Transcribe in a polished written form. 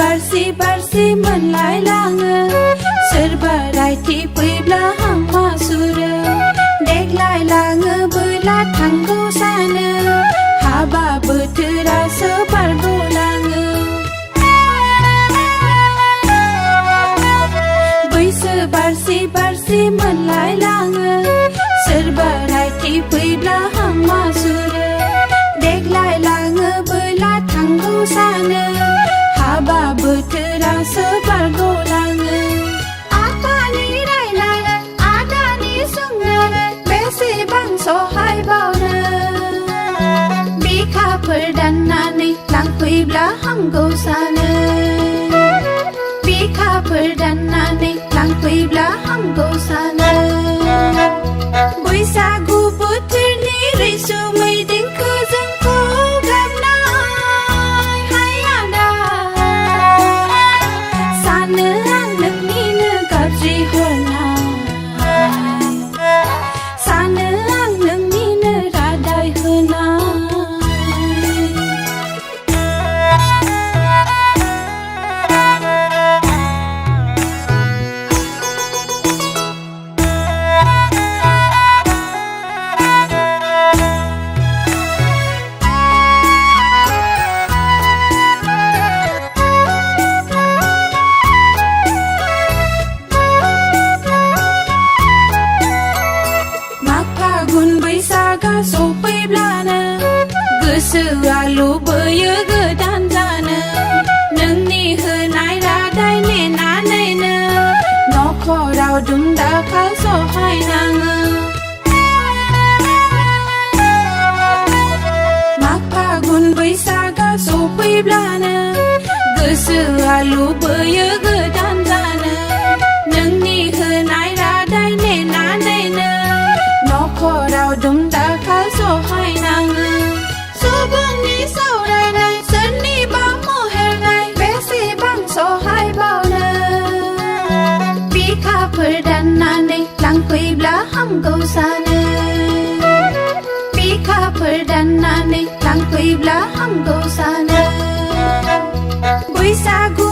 बारसे मोनलायलाङो सोरबा रायथि फैब्ला हामा सुरो देग्लायलाङो बोला थांगौ सानो हाबा बोथोरासो बारग'लाङो बैसो बारसे मोनलायलाङो सोरबा रायथि फैब्ला हामा सुरो देग्लायलाङो बोला थांगौ सानो हाबा बोथोरासो बारग'लाङो आफानि रायनाय आदानि सोंनाय बेसेबां सहायबावनो बिखाफोर दाननानै लांफैब्ला हामगौ सानो बिखाफोर दाननानै लांफैब्ला हामगौ सानो बैसागु बोथोरनि रैसुमै देंखोजों गाबनाय हाय आदा सानो आं नोंनिनो गाज्रि हरनाय सानो आं नोंनिनो रादाय होनाय सफैब्लानो गोसोआ लुबैयो गोदान जानो नोंनि होनाय रादाय नेनानैनो नखराव दुमदाखाल सहायनाङो माग फागुन बैसागा सफैब्लानो गोसोआ लुबैयो गोदान जानो नोंनि होनाय रादाय नेनानैनो नखराव दुमदाखाल सहायनाङो सुबुंनि सावरायनाय सोरनिबा मोहेरनाय बेसेबां सहायबावनो बिखाफोर दाननानै लांफैब्ला हामगौ सानो बिखाफोर दाननानै लांफैब्ला हामगौ सानो बैसागु